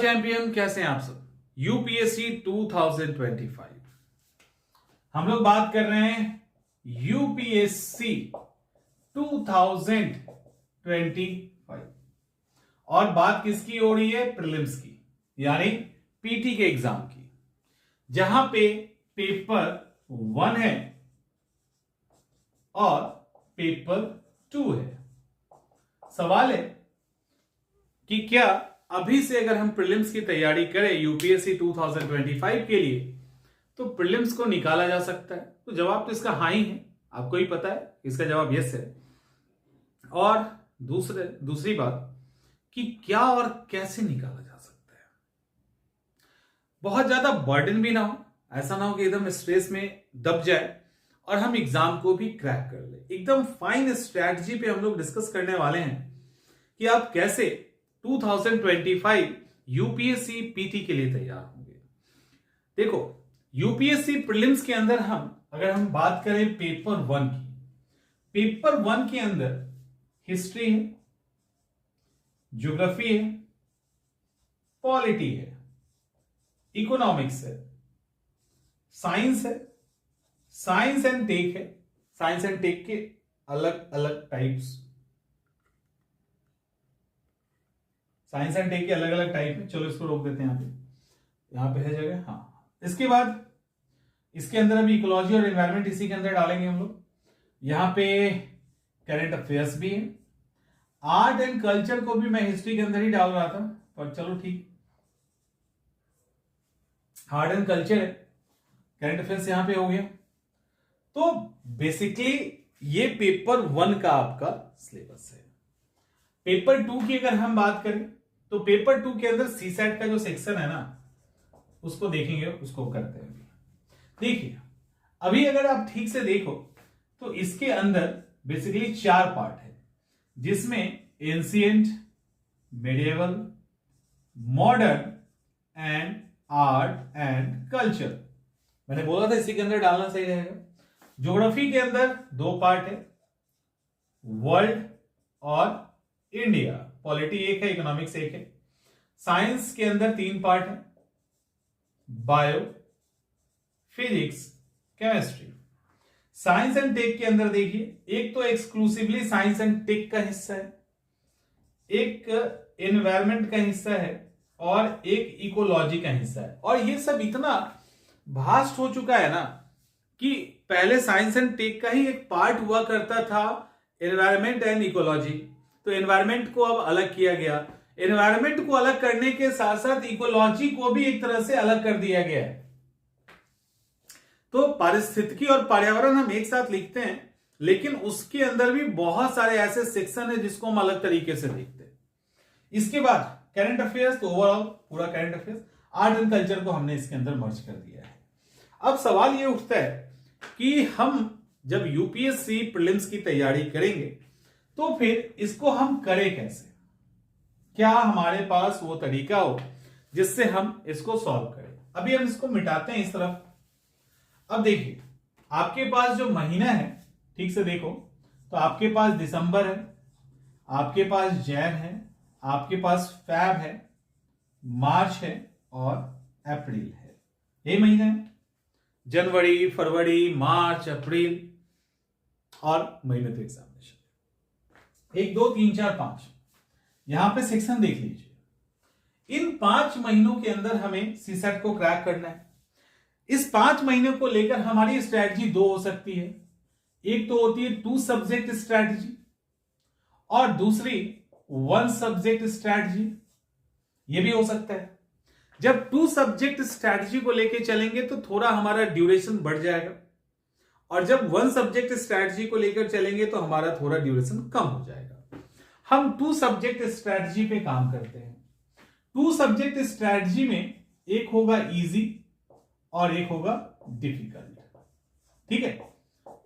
Champion, कैसे हैं आप सब। यूपीएससी 2025 हम लोग बात कर रहे हैं यूपीएससी 2025 और बात किसकी हो रही है, प्रीलिम्स की, यानी पीटी के एग्जाम की, जहां पे पेपर 1 है और पेपर 2 है। सवाल है कि क्या अभी से अगर हम प्रीलिम्स की तैयारी करें यूपीएससी 2025 के लिए तो प्रीलिम्स को निकाला जा सकता है। तो जवाब तो इसका हाँ ही है, आपको ही पता है, इसका जवाब यस है। और दूसरी बात कि क्या और कैसे निकाला जा सकता है। बहुत ज्यादा बर्डन भी ना हो, ऐसा ना हो कि एकदम स्ट्रेस में दब जाए और हम एग्जाम को भी क्रैक कर ले। एकदम फाइन स्ट्रैटेजी पे हम लोग डिस्कस करने वाले हैं कि आप कैसे 2025 यूपीएससी पीटी के लिए तैयार होंगे। देखो, यूपीएससी प्रीलिम्स के अंदर अगर हम बात करें पेपर 1 की, पेपर 1 के अंदर हिस्ट्री है, ज्योग्राफी है, पॉलिटी है, इकोनॉमिक्स है, साइंस है, साइंस एंड टेक है। साइंस एंड टेक के अलग अलग टाइप्स, साइंस एंड टेक के अलग अलग टाइप है। चलो इसको रोक देते हैं, यहां पे है जगह। हाँ, इसके बाद इसके अंदर अभी इकोलॉजी और एनवायरनमेंट इसी के अंदर डालेंगे हम लोग। यहां पे करंट अफेयर्स भी है। आर्ट एंड कल्चर को भी मैं हिस्ट्री के अंदर ही डाल रहा था, पर चलो ठीक, आर्ट एंड कल्चर है, करंट अफेयर्स यहां पे हो गया। तो बेसिकली ये पेपर 1 का आपका सिलेबस है। पेपर 2 की अगर हम बात करें तो पेपर 2 के अंदर सीसैट का जो सेक्शन है ना, उसको देखेंगे, उसको करते हैं। देखिए, अभी अगर आप ठीक से देखो तो इसके अंदर बेसिकली 4 पार्ट है, जिसमें ancient, medieval, modern and art and culture. मैंने बोला था इसी के अंदर डालना सही रहेगा। ज्योग्राफी के अंदर 2 पार्ट है, वर्ल्ड और इंडिया। पॉलिटी 1 है, इकोनॉमिक्स 1 है। साइंस के अंदर 3 पार्ट है, bio, physics, chemistry. Science and tech के अंदर देखिए, एक तो एक्सक्लूसिवली साइंस एंड टेक का हिस्सा है, एक एनवायरमेंट का हिस्सा है और एक इकोलॉजी का हिस्सा है। और ये सब इतना भास्ट हो चुका है ना कि पहले साइंस एंड टेक का ही एक पार्ट हुआ करता था एनवायरमेंट एंड इकोलॉजी, तो एनवायरमेंट को अब अलग किया गया। एनवायरमेंट को अलग करने के साथ साथ इकोलॉजी को भी एक तरह से अलग कर दिया गया है। तो पारिस्थितिकी और पर्यावरण हम एक साथ लिखते हैं, लेकिन उसके अंदर भी बहुत सारे ऐसे सेक्शन है जिसको हम अलग तरीके से देखते हैं। इसके बाद करंट अफेयर्स, तो ओवरऑल पूरा current affairs, art and culture को हमने इसके अंदर मर्ज कर दिया है। अब सवाल ये उठता है कि हम जब यूपीएससी प्रीलिम्स की तैयारी करेंगे तो फिर इसको हम करें कैसे। क्या हमारे पास वो तरीका हो जिससे हम इसको सॉल्व करें। अभी हम इसको मिटाते हैं इस तरफ। अब देखिए, आपके पास जो महीना है, ठीक से देखो तो आपके पास दिसंबर है, आपके पास जैन है, आपके पास फैब है, मार्च है और अप्रैल है। ये महीना है, जनवरी, फरवरी, मार्च, अप्रैल और महीने तो एग्जामिनेशन 1, 2, 3, 4, 5। यहां पे सेक्शन देख लीजिए। इन 5 महीनों के अंदर हमें सीसेट को क्रैक करना है। इस 5 महीनों को लेकर हमारी स्ट्रैटेजी 2 हो सकती है। एक तो होती है 2 सब्जेक्ट स्ट्रैटेजी और दूसरी 1 सब्जेक्ट स्ट्रैटेजी। यह भी हो सकता है। जब 2 सब्जेक्ट स्ट्रैटेजी को लेकर चलेंगे तो थोड़ा हमारा ड्यूरेशन बढ़ जाएगा, और जब 1 सब्जेक्ट स्ट्रैटेजी को लेकर चलेंगे तो हमारा थोड़ा ड्यूरेशन कम हो जाएगा। हम 2 सब्जेक्ट स्ट्रैटेजी पे काम करते हैं। 2 सब्जेक्ट स्ट्रैटेजी में एक होगा इजी और एक होगा डिफिकल्ट। ठीक है,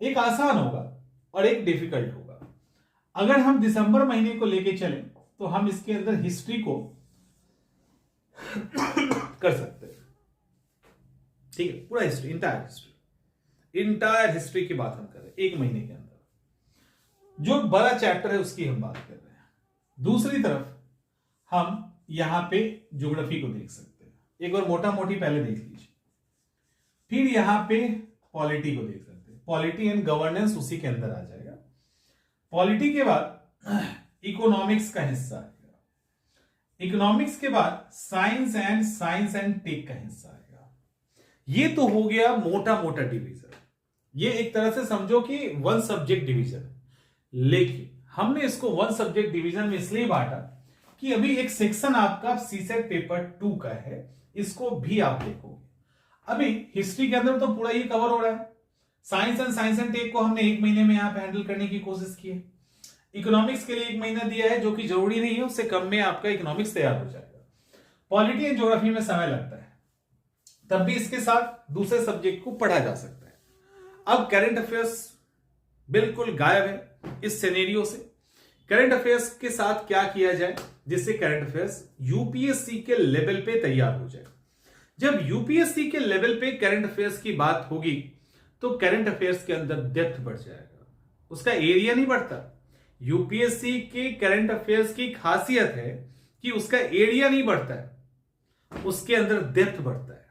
एक आसान होगा और एक डिफिकल्ट होगा। अगर हम दिसंबर महीने को लेके चलें तो हम इसके अंदर हिस्ट्री को कर सकते हैं। ठीक है, पूरा हिस्ट्री, इंटायर हिस्ट्री की बात हम कर रहे हैं 1 महीने के अंदर। जो बड़ा चैप्टर है उसकी हम बात कर रहे हैं। दूसरी तरफ हम यहां पे ज्योग्राफी को देख सकते हैं, एक बार मोटा मोटी पहले देख लीजिए। फिर यहां पे पॉलिटी को देख सकते हैं, पॉलिटी एंड गवर्नेंस उसी के अंदर आ जाएगा। पॉलिटी के बाद इकोनॉमिक्स का हिस्सा आएगा, इकोनॉमिक्स के बाद साइंस एंड टेक का हिस्सा आएगा। ये तो हो गया मोटा मोटा डिवीजन, ये एक तरह से समझो कि वन सब्जेक्ट डिवीजन। लेकिन हमने इसको वन सब्जेक्ट डिवीजन में इसलिए बांटा कि अभी एक सेक्शन आपका सीसेट पेपर 2 का है, इसको भी आप देखोगे। अभी हिस्ट्री के अंदर तो पूरा ये कवर हो रहा है, साइंस एंड टेक को हमने 1 महीने में यहां पे हैंडल करने की कोशिश की है। इकोनॉमिक्स के लिए 1 महीना दिया है, जो कि जरूरी नहीं है, उससे कम में आपका इकोनॉमिक्स तैयार हो जाएगा। पॉलिटी एंड ज्योग्राफी में समय लगता है, तब भी इसके साथ दूसरे सब्जेक्ट को पढ़ा जा सकता है। अब करंट अफेयर्स बिल्कुल गायब है इस सिनेरियो से। करंट अफेयर्स के साथ क्या किया जाए जिससे करंट अफेयर्स यूपीएससी के लेवल पे तैयार हो जाए। जब यूपीएससी के लेवल पे करंट अफेयर्स की बात होगी तो करंट अफेयर्स के अंदर डेप्थ बढ़ जाएगा, उसका एरिया नहीं बढ़ता। यूपीएससी के करंट अफेयर्स की खासियत है कि उसका एरिया नहीं बढ़ता है, उसके अंदर डेप्थ बढ़ता है।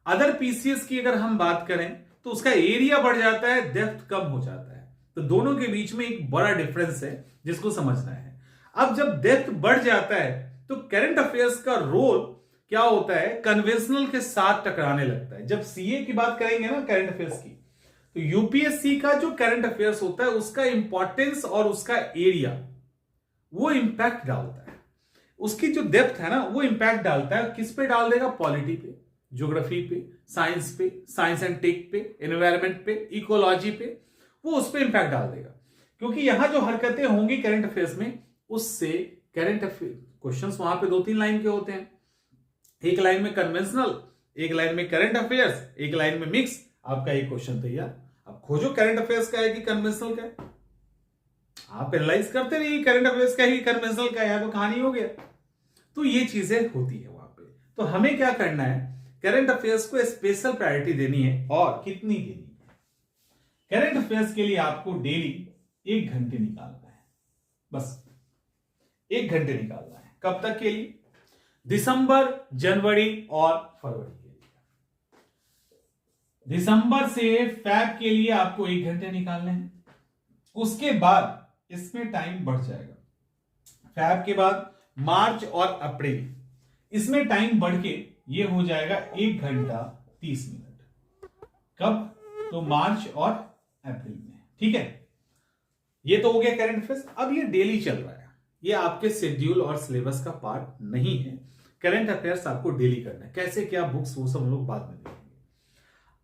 अदर पीसीएस की अगर हम बात करें तो उसका एरिया बढ़ जाता है, डेप्थ कम हो जाता है। तो दोनों के बीच में एक बड़ा डिफरेंस है जिसको समझना है। अब जब डेप्थ बढ़ जाता है तो करंट अफेयर्स का रोल क्या होता है, कन्वेंशनल के साथ टकराने लगता है। जब सीए की बात करेंगे ना करंट अफेयर्स की, तो यूपीएससी का जो करंट अफेयर्स होता है उसका इंपॉर्टेंस और उसका एरिया वो इंपैक्ट डालता है। उसकी जो डेप्थ है ना वो इंपैक्ट डालता है। किस पे डाल देगा, पॉलिटी पे, ज्योग्राफी पे, साइंस एंड टेक पे, एनवायरमेंट पे, इकोलॉजी पे, वो उस पे इंपैक्ट डाल देगा। क्योंकि यहां जो हरकतें होंगी करंट अफेयर्स में, उससे करंट अफेयर क्वेश्चंस वहां पे 2-3 लाइन के होते हैं। एक लाइन में कन्वेंशनल, एक लाइन में करंट अफेयर्स, एक लाइन में मिक्स, आपका एक क्वेश्चन तैयार। अब खोजो करंट अफेयर्स का है कि कन्वेंशनल का है, आप एनालाइज करते रहिए करंट अफेयर्स का है कि कन्वेंशनल का है, तो कहानी हो गया। तो ये चीजें होती है वहां पे। तो हमें क्या करना है, करंट अफेयर्स को स्पेशल प्रायोरिटी देनी है। और कितनी देनी है, करंट अफेयर्स के लिए आपको डेली 1 घंटे निकालना है, बस 1 घंटे निकालना है। कब तक के लिए, दिसंबर, जनवरी और फरवरी के लिए। दिसंबर से फैब के लिए आपको 1 घंटे निकालने हैं। उसके बाद इसमें टाइम बढ़ जाएगा। फैब के बाद मार्च और अप्रैल, इसमें टाइम बढ़ के ये हो जाएगा 1 घंटा 30 मिनट। कब, तो मार्च और अप्रैल में, ठीक है। ये तो हो गया करंट अफेयर्स। अब ये डेली चल रहा है, ये आपके शेड्यूल और सिलेबस का पार्ट नहीं है। करंट अफेयर्स आपको डेली करना है। कैसे क्या बुक्स, वो सब हम लोग बाद में देखेंगे।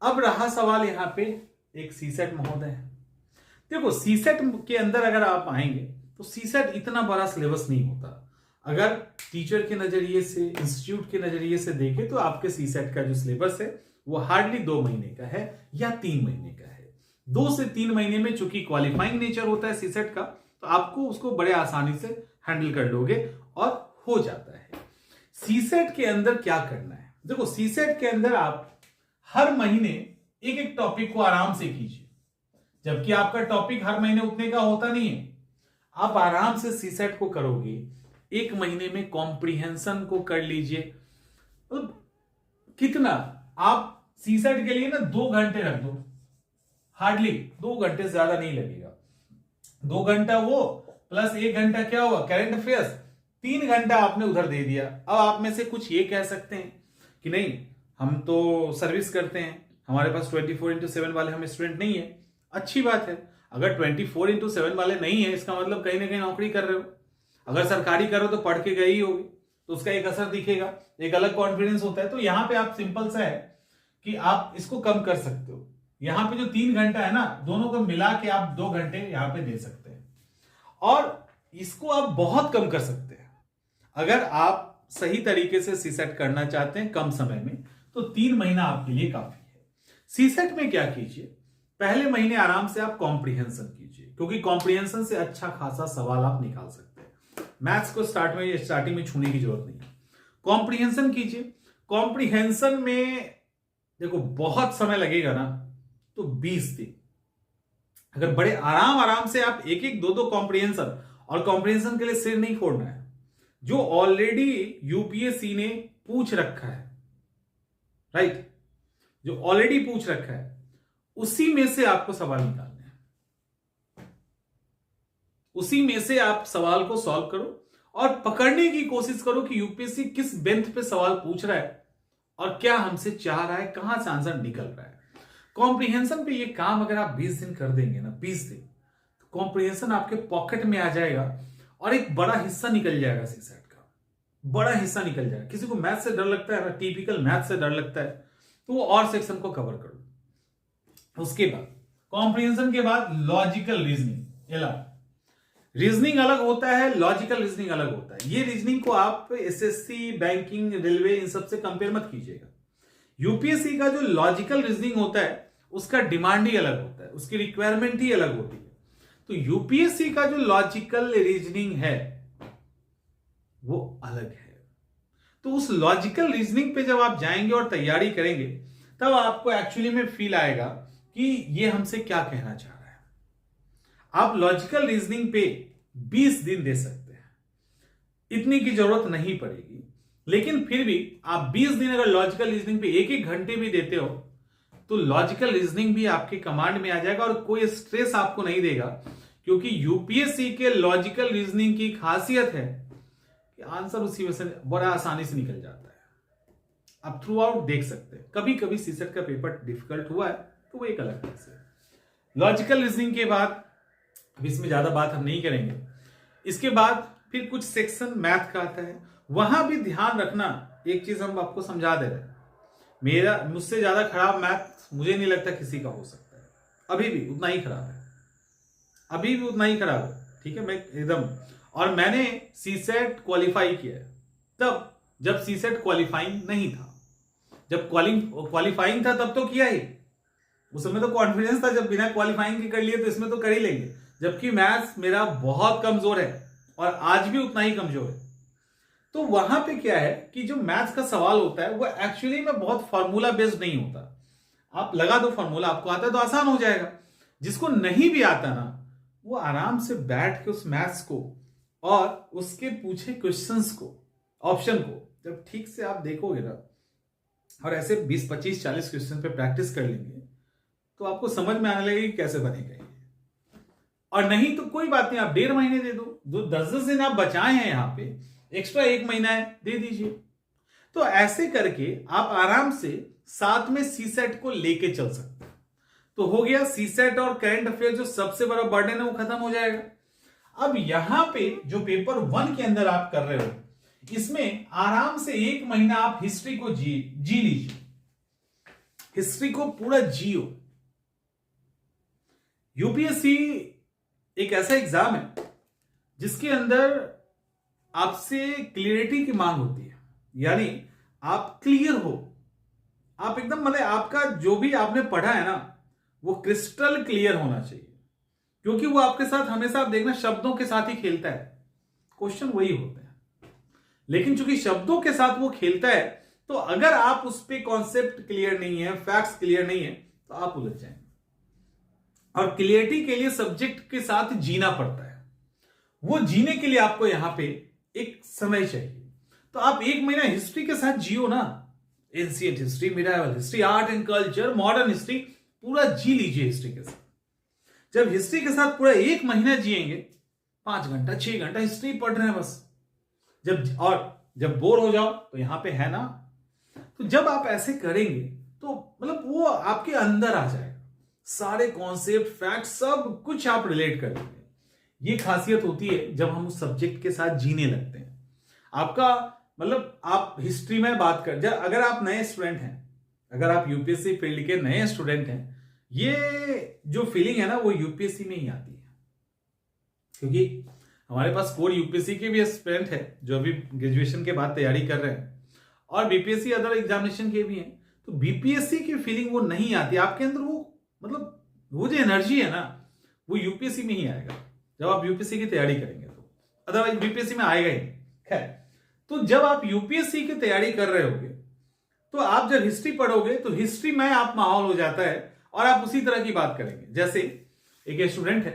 अब रहा सवाल यहां पे एक सीसेट महोदय है। देखो सीसेट के अंदर अगर आप आएंगे तो सीसेट इतना बड़ा सिलेबस नहीं होता। अगर टीचर के नजरिए से, इंस्टीट्यूट के नजरिए से देखें तो आपके सीसेट का जो सिलेबस है वो हार्डली 2 महीने का है या 3 महीने का है। 2 से 3 महीने में चूंकि क्वालिफाइंग नेचर होता है सीसेट का, तो आपको उसको बड़े आसानी से हैंडल कर लोगे और हो जाता है। सीसेट के अंदर क्या करना है, देखो सीसेट के अंदर आप हर महीने एक एक टॉपिक को आराम से कीजिए, जबकि आपका टॉपिक हर महीने उतने का होता नहीं है। आप आराम से सीसेट को करोगे, 1 महीने में कॉम्प्रिहेंशन को कर लीजिए। तो कितना, आप सीसेट के लिए ना 2 घंटे रख दो, हार्डली 2 घंटे से ज्यादा नहीं लगेगा। 2 घंटा वो प्लस 1 घंटा क्या हुआ, करंट अफेयर्स, 3 घंटा आपने उधर दे दिया। अब आप में से कुछ ये कह सकते हैं कि नहीं हम तो सर्विस करते हैं, हमारे पास 24/7 वाले हम स्टूडेंट नहीं है। अच्छी बात है, अगर 24/7 वाले नहीं है इसका मतलब कहीं ना कहीं नौकरी कर रहे हो। अगर सरकारी करो तो पढ़ के गए ही होगी, तो उसका एक असर दिखेगा, एक अलग कॉन्फिडेंस होता है। तो यहां पे आप सिंपल सा है कि आप इसको कम कर सकते हो। यहां पे जो 3 घंटा है ना, दोनों को मिला के आप 2 घंटे यहां पे दे सकते हैं, और इसको आप बहुत कम कर सकते हैं। अगर आप सही तरीके से सीसेट करना चाहते हैं कम समय में, तो 3 महीना आपके लिए काफी है। सीसेट में क्या कीजिए, पहले महीने आराम से आप कॉम्प्रिहेंशन कीजिए, क्योंकि कॉम्प्रिहेंशन से अच्छा खासा सवाल आप निकाल सकते हैं। मैथ्स को स्टार्टिंग में छूने की जरूरत नहीं है, कॉम्प्रिहेंशन कीजिए। कॉम्प्रिहेंशन में देखो बहुत समय लगेगा ना, तो 20 दिन। अगर बड़े आराम से आप 1-1, 2-2 कॉम्प्रिहेंशन, और कॉम्प्रिहेंशन के लिए सिर नहीं फोड़ना है, जो ऑलरेडी यूपीएससी ने पूछ रखा है, राइट, जो ऑलरेडी पूछ रखा है उसी में से आपको सवाल निकालने हैं। उसी में से आप सवाल को सॉल्व करो और पकड़ने की कोशिश करो कि यूपीएससी किस बेंथ पे सवाल पूछ रहा है और क्या हमसे चाह रहा है, कहां से आंसर निकल रहा है। कॉम्प्रिहेंशन पे ये काम अगर आप 20 दिन कर देंगे ना, 20 दिन, तो कॉम्प्रिहेंशन आपके पॉकेट में आ जाएगा और एक बड़ा हिस्सा निकल जाएगा सीसेट का, बड़ा हिस्सा निकल जाएगा। किसी को मैथ से डर लगता है ना, टिपिकल मैथ से डर लगता है, तो वो और सेक्शन को कवर करो। उसके बाद कॉम्प्रिहेंशन के बाद लॉजिकल रीजनिंग। रीजनिंग अलग होता है, लॉजिकल रीजनिंग अलग होता है। ये रीजनिंग को आप एसएससी, बैंकिंग, रेलवे, इन सब से कंपेयर मत कीजिएगा। यूपीएससी का जो लॉजिकल रीजनिंग होता है उसका डिमांड ही अलग होता है, उसकी रिक्वायरमेंट ही अलग होती है। तो यूपीएससी का जो लॉजिकल रीजनिंग है वो अलग है। तो उस लॉजिकल रीजनिंग पे जब आप जाएंगे और तैयारी करेंगे तब आपको एक्चुअली में फील आएगा कि ये हमसे क्या कहना चाह रहा है। आप लॉजिकल रीजनिंग पे 20 दिन दे सकते हैं, इतनी की जरूरत नहीं पड़ेगी, लेकिन फिर भी आप 20 दिन अगर लॉजिकल रीजनिंग पे 1-1 घंटे भी देते हो तो लॉजिकल रीजनिंग भी आपके कमांड में आ जाएगा और कोई स्ट्रेस आपको नहीं देगा, क्योंकि यूपीएससी के लॉजिकल रीजनिंग की खासियत है कि आंसर उसी में से बड़ा आसानी से निकल जाता है। आप थ्रू आउट देख सकते हैं। कभी कभी सीसेट का पेपर डिफिकल्ट हुआ है तो वो एक अलग चीज है। लॉजिकल रीजनिंग के बाद अब इसमें ज्यादा बात हम नहीं करेंगे। इसके बाद फिर कुछ सेक्शन मैथ का आता है, वहां भी ध्यान रखना। एक चीज हम आपको समझा दे रहे हैं, मुझसे ज्यादा खराब मैथ मुझे नहीं लगता किसी का हो सकता है। अभी भी उतना ही खराब है, अभी भी उतना ही खराब है, ठीक है, मैं एकदम। और मैंने सीसेट क्वालिफाई किया है तब जब सीसेट क्वालिफाइंग नहीं था। जब क्वालिफाइंग था तब तो किया ही, उस समय तो कॉन्फिडेंस था, जब बिना क्वालिफाइंग के कर लिए तो इसमें तो कर ही लेंगे। जबकि मैथ्स मेरा बहुत कमजोर है और आज भी उतना ही कमजोर है। तो वहां पे क्या है कि जो मैथ्स का सवाल होता है वो एक्चुअली में बहुत फॉर्मूला बेस्ड नहीं होता। आप लगा दो फॉर्मूला, आपको आता है तो आसान हो जाएगा। जिसको नहीं भी आता ना, वो आराम से बैठ के उस मैथ्स को और उसके पूछे क्वेश्चंस को, ऑप्शन को जब ठीक से आप देखोगे ना और ऐसे 20, 25, 40 क्वेश्चन पे प्रैक्टिस कर लेंगे तो आपको समझ में आने लगेगा कि कैसे बनेगा। और नहीं तो कोई बात नहीं, आप 1.5 महीने दे दो, जो 10-10 दिन आप बचाए हैं यहां पे, एक्स्ट्रा 1 महीना है दे दीजिए। तो ऐसे करके आप आराम से साथ में सीसेट को लेके चल सकते हैं। तो हो गया सीसेट और करंट अफेयर जो सबसे बड़ा बर्डन है वो खत्म हो जाएगा। अब यहां पे जो पेपर 1 के अंदर आप कर रहे हो, इसमें आराम से 1 महीना आप हिस्ट्री को जी लीजिए, हिस्ट्री को पूरा जियो। यूपीएससी एक ऐसा एग्जाम है जिसके अंदर आपसे क्लियरिटी की मांग होती है, यानी आप क्लियर हो, आप एकदम मतलब आपका जो भी आपने पढ़ा है ना वो क्रिस्टल क्लियर होना चाहिए, क्योंकि वो आपके साथ हमेशा आप देखना शब्दों के साथ ही खेलता है। क्वेश्चन वही होते हैं, लेकिन चूंकि शब्दों के साथ वो खेलता है तो अगर आप उस पर कॉन्सेप्ट क्लियर नहीं है, फैक्ट्स क्लियर नहीं है, तो आप उलझ जाएंगे। और क्लियरिटी के लिए सब्जेक्ट के साथ जीना पड़ता है। वो जीने के लिए आपको यहां पे एक समय चाहिए। तो आप 1 महीना हिस्ट्री के साथ जियो ना, ancient history, medieval history, art and culture, modern history, पूरा जी लीजिए हिस्ट्री के साथ। जब हिस्ट्री के साथ पूरा 1 महीना जिएंगे, 5 घंटा 6 घंटा हिस्ट्री पढ़ रहे हैं बस, जब बोर हो जाओ तो यहां पे है ना, तो जब आप ऐसे करेंगे तो मतलब वो आपके अंदर आ जाएगा, सारे कॉन्सेप्ट, फैक्ट, सब कुछ आप रिलेट कर लेंगे। ये खासियत होती है जब हम उस सब्जेक्ट के साथ जीने लगते हैं। आपका मतलब आप हिस्ट्री में बात कर, अगर आप नए स्टूडेंट हैं, अगर आप यूपीएससी फील्ड के नए स्टूडेंट हैं, ये जो फीलिंग है ना वो यूपीएससी में ही आती है, क्योंकि हमारे पास कोर यूपीएससी के भी एस्पिरेंट है जो अभी ग्रेजुएशन के बाद तैयारी कर रहे हैं, और बीपीएससी अदर एग्जामिनेशन के भी हैं। तो बीपीएससी की फीलिंग वो नहीं आती आपके अंदर, वो मतलब वो जो एनर्जी है ना वो यूपीएससी में ही आएगा जब आप यूपीएससी की तैयारी करेंगे, तो अदरवाइज बीपीएससी में आएगा ही। खैर, तो जब आप यूपीएससी की तैयारी कर रहे होगे तो आप जब हिस्ट्री पढ़ोगे तो हिस्ट्री में आप माहौल हो जाता है और आप उसी तरह की बात करेंगे। जैसे एक स्टूडेंट है,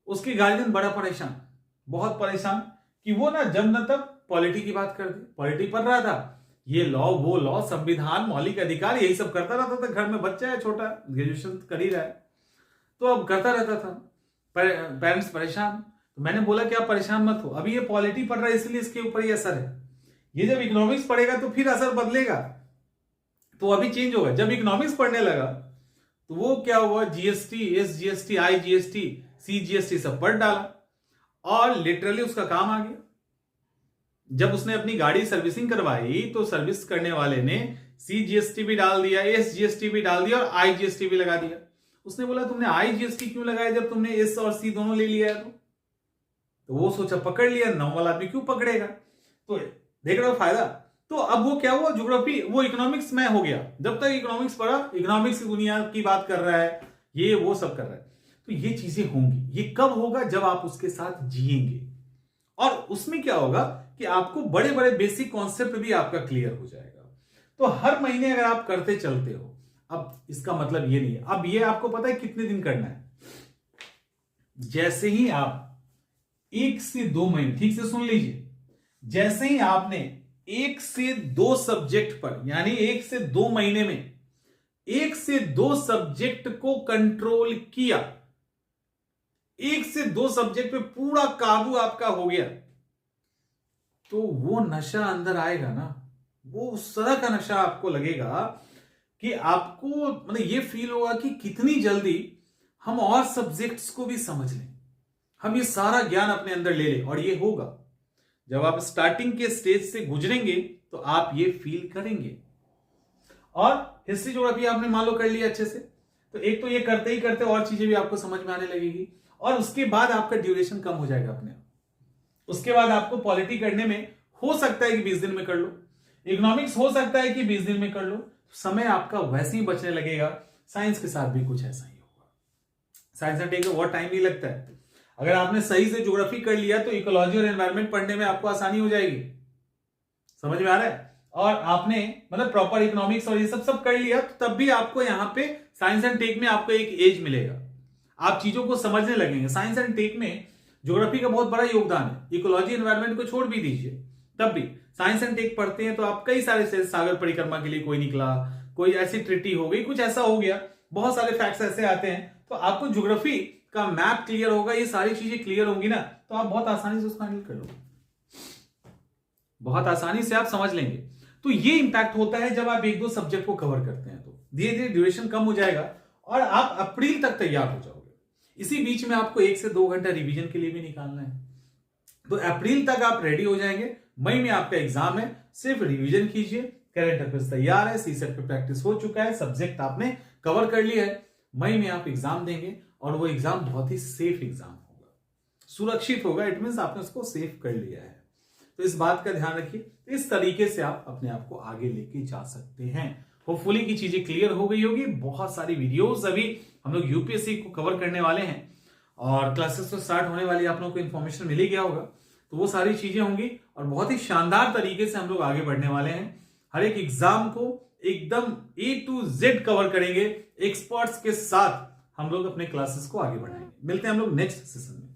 उसके गार्जियन बड़ा परेशान, बहुत परेशान कि वो ना जब न तब पॉलिटी की बात कर दी, पॉलिटी पढ़ रहा था, ये लॉ वो लॉ, संविधान, मौलिक अधिकार, यही सब करता रहता था। घर में बच्चा है छोटा, ग्रेजुएशन कर ही रहा है, तो अब करता रहता था। पेरेंट्स परेशान, तो मैंने बोला कि आप परेशान मत हो, अभी ये पॉलिटी पढ़ रहा है इसलिए इसके ऊपर ही असर है, ये जब इकोनॉमिक्स पढ़ेगा तो फिर असर बदलेगा, तो अभी चेंज होगा। जब इकोनॉमिक्स पढ़ने लगा तो वो क्या हुआ, जीएसटी, एसजीएसटी, आईजीएसटी, सीजीएसटी सब पढ़ डाला और लिटरली उसका काम आ गया। जब उसने अपनी गाड़ी सर्विसिंग करवाई तो सर्विस करने वाले ने सीजीएसटी भी डाल दिया, एसजीएसटी भी डाल दिया और आईजीएसटी भी लगा दिया। उसने बोला तुमने आईजीएसटी क्यों लगाया जब तुमने एस और सी दोनों ले लिया है? तो वो सोचा पकड़ लिया, नॉर्मल आदमी क्यों पकड़ेगा? तो देख रहे हो फायदा। तो अब वो क्या हुआ, ज्योग्राफी वो इकोनॉमिक्स में हो गया। जब तक इकोनॉमिक्स पढ़ा, इकोनॉमिक्स की दुनिया की बात कर रहा है, ये वो सब कर रहा है। तो ये चीजें होंगी। ये कब होगा? जब आप उसके साथ जिएंगे, और उसमें क्या होगा कि आपको बड़े बड़े बेसिक कॉन्सेप्ट भी आपका क्लियर हो जाएगा। तो हर महीने अगर आप करते चलते हो, अब इसका मतलब ये नहीं है, अब ये आपको पता है कितने दिन करना है। जैसे ही आप 1 से 2 महीने, ठीक से सुन लीजिए, जैसे ही आपने 1 से 2 सब्जेक्ट पर, यानी 1 से 2 महीने में 1 से 2 सब्जेक्ट को कंट्रोल किया, 1 से 2 सब्जेक्ट पे पूरा काबू आपका हो गया, तो वो नशा अंदर आएगा ना, वो उस तरह का नशा आपको लगेगा कि आपको मतलब ये फील होगा कि कितनी जल्दी हम और सब्जेक्ट्स को भी समझ लें, हम ये सारा ज्ञान अपने अंदर ले लें। और ये होगा जब आप स्टार्टिंग के स्टेज से गुजरेंगे तो आप ये फील करेंगे। और हिस्ट्री ज्योग्राफी आपने मान लो कर लिया अच्छे से, तो एक तो ये करते ही करते और चीजें भी आपको समझ में आने लगेगी, और उसके बाद आपका ड्यूरेशन कम हो जाएगा अपने आप। उसके बाद आपको पॉलिटी करने में हो सकता है कि 20 दिन में कर लो, इकोनॉमिक्स हो सकता है कि 20 दिन में कर लो, समय आपका वैसे ही बचने लगेगा। साइंस के साथ भी कुछ ऐसा ही होगा। साइंस एंड टेक में बहुत टाइम नहीं लगता है। अगर आपने सही से ज्योग्राफी कर लिया तो इकोलॉजी और एनवायरनमेंट पढ़ने में आपको आसानी हो जाएगी। समझ में आ रहा है? और आपने मतलब प्रॉपर इकोनॉमिक्स और ये सब कर लिया तो तब भी आपको यहां पे साइंस एंड टेक में आपको एक एज मिलेगा, आप चीजों को समझने लगेंगे। साइंस एंड टेक में ज्योग्राफी का बहुत बड़ा योगदान है, इकोलॉजी एनवायरनमेंट को छोड़ भी दीजिए, तब भी साइंस एंड टेक पढ़ते हैं तो आप कई सारे सागर परिक्रमा के लिए कोई निकला, कोई ऐसी ट्रिटी हो गई, कुछ ऐसा हो गया, बहुत सारे फैक्ट्स ऐसे आते हैं, तो आपको ज्योग्राफी का मैप क्लियर होगा, ये सारी चीजें क्लियर होंगी ना, तो आप बहुत आसानी से उसको हैंडल कर लोगे, बहुत आसानी से आप समझ लेंगे। तो ये इंपैक्ट होता है जब आप 1-2 सब्जेक्ट को कवर करते हैं, तो धीरे धीरे ड्यूरेशन कम हो जाएगा और आप अप्रैल तक तैयार हो जाओगे। इसी बीच में आपको 1 से 2 घंटा रिवीजन के लिए भी निकालना है, तो अप्रैल तक आप रेडी हो जाएंगे। मई में आपका एग्जाम है, सिर्फ रिवीजन कीजिए, करंट अफेयर्स तैयार है, सीसेट पे प्रैक्टिस हो चुका है, सब्जेक्ट आपने कवर कर लिया है। मई में आप एग्जाम देंगे और वो एग्जाम बहुत ही सेफ एग्जाम होगा, सुरक्षित होगा। इट मींस आपने उसको सेफ कर लिया है। तो इस बात का ध्यान रखिए। इस तरीके से आप अपने आप को आगे लेके जा सकते हैं। होपफुली की चीजें क्लियर हो गई होगी। बहुत सारी वीडियोस अभी हम लोग यूपीएससी को कवर करने वाले हैं और क्लासेस तो स्टार्ट होने वाली, आप लोगों को इन्फॉर्मेशन मिल ही गया होगा, तो वो सारी चीजें होंगी और बहुत ही शानदार तरीके से हम लोग आगे बढ़ने वाले हैं। हर एक एग्जाम को एकदम A to Z कवर करेंगे, एक्सपर्ट्स के साथ हम लोग अपने क्लासेस को आगे बढ़ाएंगे। मिलते हैं हम लोग नेक्स्ट सेशन में।